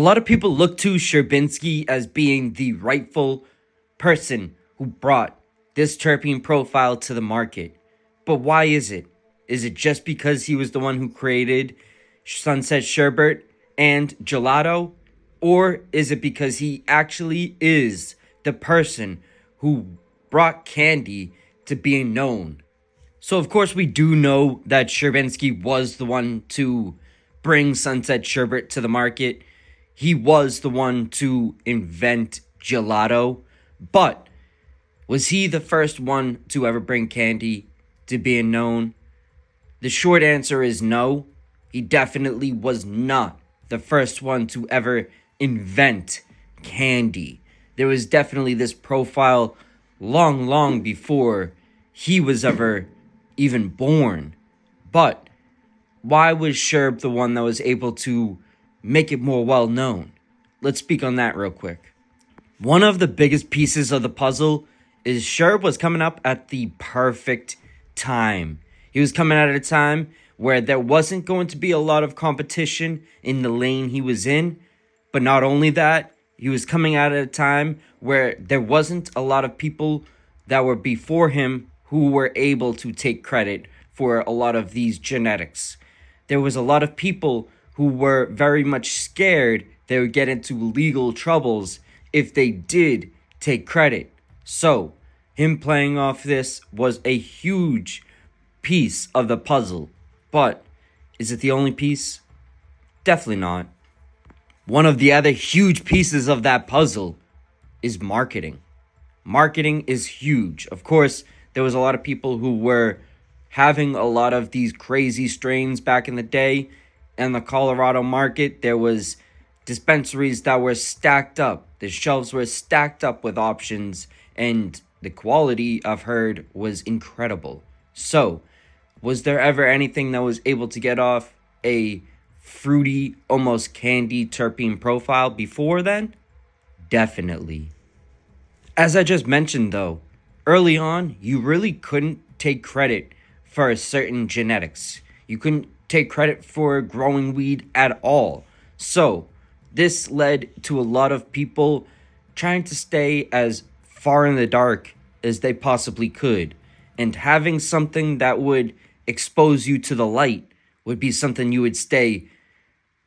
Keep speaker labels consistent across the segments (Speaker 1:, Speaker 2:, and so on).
Speaker 1: lot of people look to Sherbinski as being the rightful person who brought this terpene profile to the market. But why is it? Is it just because he was the one who created Sunset Sherbet and Gelato? Or is it because he actually is the person who brought candy to being known? So of course we do know that Sherbinski was the one to bring Sunset Sherbet to the market. He was the one to invent gelato. But was he the first one to ever bring candy to being known? The short answer is no. He definitely was not the first one to ever invent candy. There was definitely this profile long before he was ever even born. But why was Sherb the one that was able to make it more well known? Let's speak on that real quick. One of the biggest pieces of the puzzle is Sherb was coming up at the perfect time. He was coming out at a time where there wasn't going to be a lot of competition in the lane he was in. But not only that, he was coming out at a time where there wasn't a lot of people that were before him who were able to take credit for a lot of these genetics. There was a lot of people who were very much scared they would get into legal troubles if they did take credit. So, him playing off this was a huge piece of the puzzle. But, is it the only piece? Definitely not. One of the other huge pieces of that puzzle is marketing. Marketing is huge. Of course, there was a lot of people who were having a lot of these crazy strains back in the day. In the Colorado market, there was dispensaries that were stacked up. The shelves were stacked up with options, and the quality, I've heard, was incredible. So, was there ever anything that was able to get off a fruity, almost candy terpene profile before then? Definitely. As I just mentioned though, early on, you really couldn't take credit for certain genetics. You couldn't take credit for growing weed at all. So, this led to a lot of people trying to stay as far in the dark as they possibly could. And having something that would expose you to the light would be something you would stay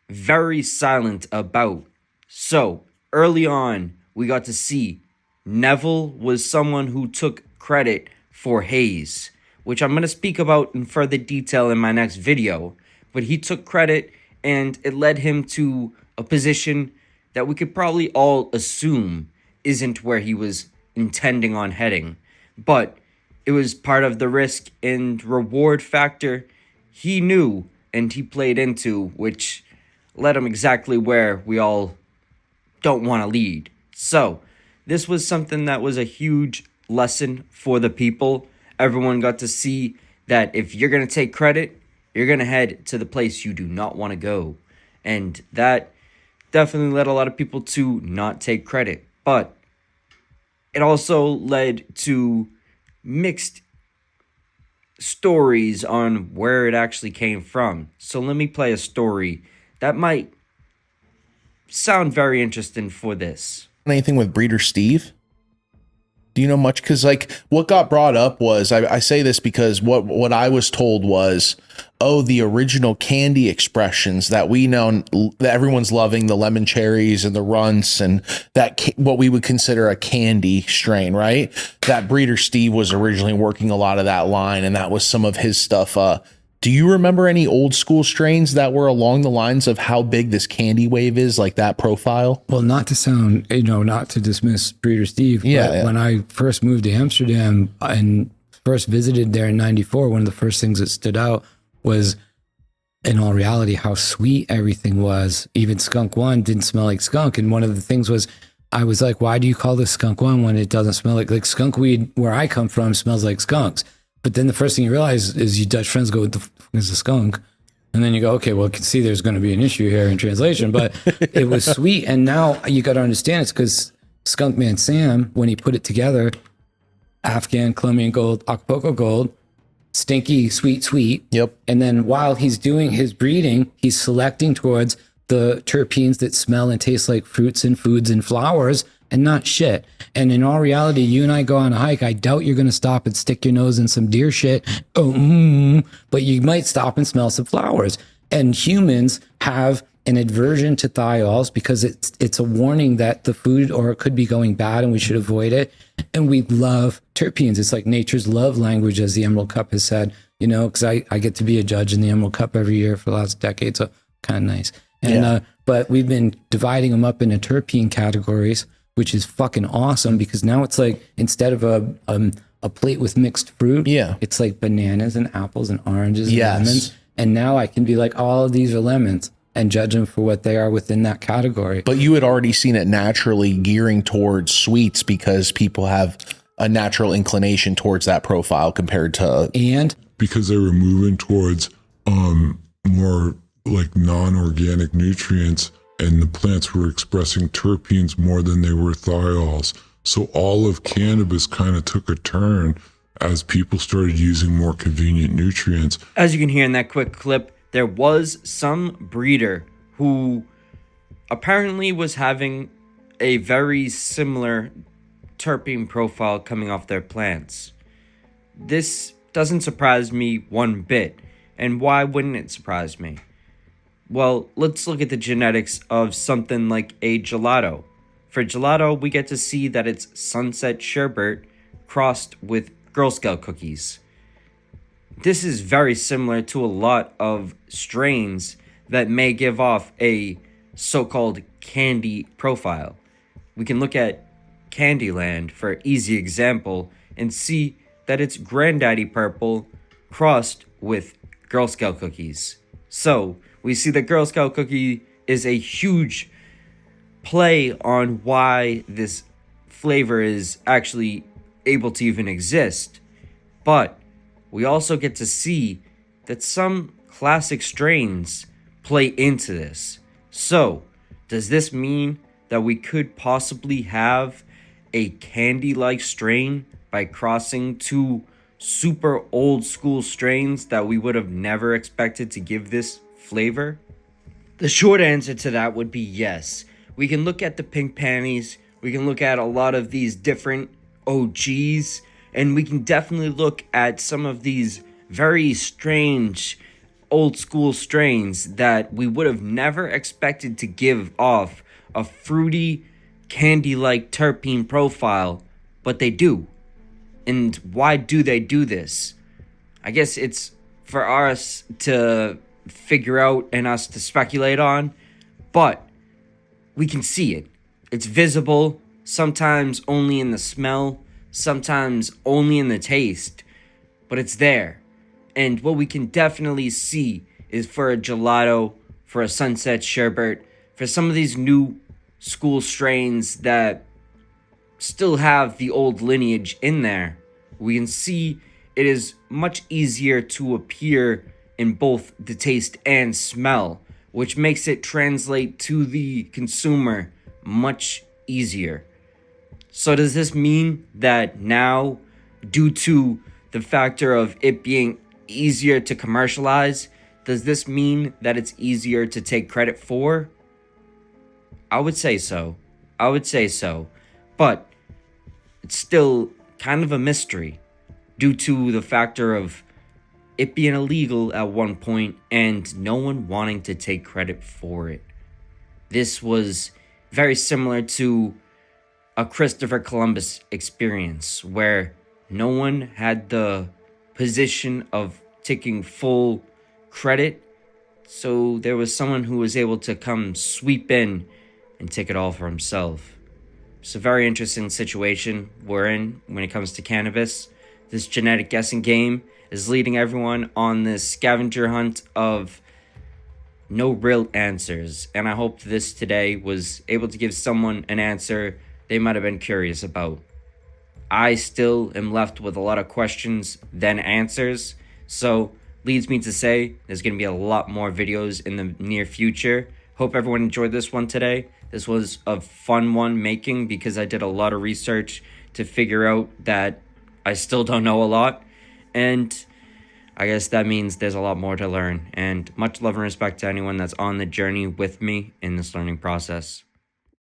Speaker 1: very silent about. So, early on, we got to see Neville was someone who took credit for haze, which I'm going to speak about in further detail in my next video. But he took credit, and it led him to a position that we could probably all assume isn't where he was intending on heading. But it was part of the risk and reward factor he knew and he played into, which led him exactly where we all don't want to lead. So, this was something that was a huge lesson for the people. Everyone got to see that if you're going to take credit, you're going to head to the place you do not want to go. And that definitely led a lot of people to not take credit. But it also led to mixed stories on where it actually came from. So let me play a story that might sound very interesting for this.
Speaker 2: Anything with Breeder Steve? Do you know much? Because like what got brought up was, I say this because what I was told was, oh, the original candy expressions that we know that everyone's loving, the lemon cherries and the runts and that what we would consider a candy strain, right? That Breeder Steve was originally working a lot of that line, and that was some of his stuff. Do you remember any old school strains that were along the lines of how big this candy wave is, like that profile?
Speaker 3: Well, not to sound, not to dismiss Breeder Steve, but when I first moved to Amsterdam and first visited there in '94, one of the first things that stood out was, in all reality, how sweet everything was. Even Skunk One didn't smell like skunk. And one of the things was, I was like, why do you call this Skunk One when it doesn't smell like skunk weed where I come from smells like skunks? But then the first thing you realize is your Dutch friends go, what the fuck is a skunk? And then you go, okay, well, I can see there's going to be an issue here in translation, but it was sweet. And now you got to understand it's because Skunk Man Sam, when he put it together, Afghan, Colombian Gold, Acapulco Gold, stinky, sweet.
Speaker 2: Yep.
Speaker 3: And then while he's doing his breeding, he's selecting towards the terpenes that smell and taste like fruits and foods and flowers and not shit. And in all reality, you and I go on a hike. I doubt you're going to stop and stick your nose in some deer shit. But you might stop and smell some flowers. And humans have an aversion to thiols because it's a warning that the food or it could be going bad and we should avoid it. And we love terpenes. It's like nature's love language, as the Emerald Cup has said, you know, because I get to be a judge in the Emerald Cup every year for the last decade. So kind of nice. And, but we've been dividing them up into terpene categories, which is fucking awesome because now it's like, instead of a plate with mixed fruit, it's like bananas and apples and oranges and lemons. And now I can be like, all of these are lemons and judge them for what they are within that category.
Speaker 2: But you had already seen it naturally gearing towards sweets because people have a natural inclination towards that profile compared to...
Speaker 3: And
Speaker 4: because they were moving towards more like non-organic nutrients, and the plants were expressing terpenes more than they were thiols. So all of cannabis kind of took a turn as people started using more convenient nutrients.
Speaker 1: As you can hear in that quick clip, there was some breeder who apparently was having a very similar terpene profile coming off their plants. This doesn't surprise me one bit. And why wouldn't it surprise me? Well, let's look at the genetics of something like a gelato. For gelato, we get to see that it's sunset sherbet crossed with Girl Scout cookies. This is very similar to a lot of strains that may give off a so-called candy profile. We can look at Candyland for an easy example and see that it's Granddaddy Purple crossed with Girl Scout cookies. So we see the Girl Scout cookie is a huge play on why this flavor is actually able to even exist. But we also get to see that some classic strains play into this. So does this mean that we could possibly have a candy-like strain by crossing two super old school strains that we would have never expected to give this flavor? The short answer to that would be yes. We can look at the Pink Panties, we can look at a lot of these different OGs, and we can definitely look at some of these very strange old school strains that we would have never expected to give off a fruity, candy-like terpene profile, but they do. And why do they do this? I guess it's for us to figure out and us to speculate on, but we can see it. It's visible, sometimes only in the smell, sometimes only in the taste, but it's there. And what we can definitely see is for a gelato, for a sunset sherbet, for some of these new school strains that still have the old lineage in there, we can see it is much easier to appear in both the taste and smell, which makes it translate to the consumer much easier. So does this mean that now, due to the factor of it being easier to commercialize, does this mean that it's easier to take credit for? I would say so. But it's still kind of a mystery due to the factor of it being illegal at one point and no one wanting to take credit for it. This was very similar to a Christopher Columbus experience where no one had the position of taking full credit, so there was someone who was able to come sweep in and take it all for himself. It's a very interesting situation we're in when it comes to cannabis. This genetic guessing game is leading everyone on this scavenger hunt of no real answers. And I hope this today was able to give someone an answer they might have been curious about. I still am left with a lot of questions than answers. So leads me to say there's going to be a lot more videos in the near future. Hope everyone enjoyed this one today. This was a fun one making because I did a lot of research to figure out that I still don't know a lot. And I guess that means there's a lot more to learn, and much love and respect to anyone that's on the journey with me in this learning process.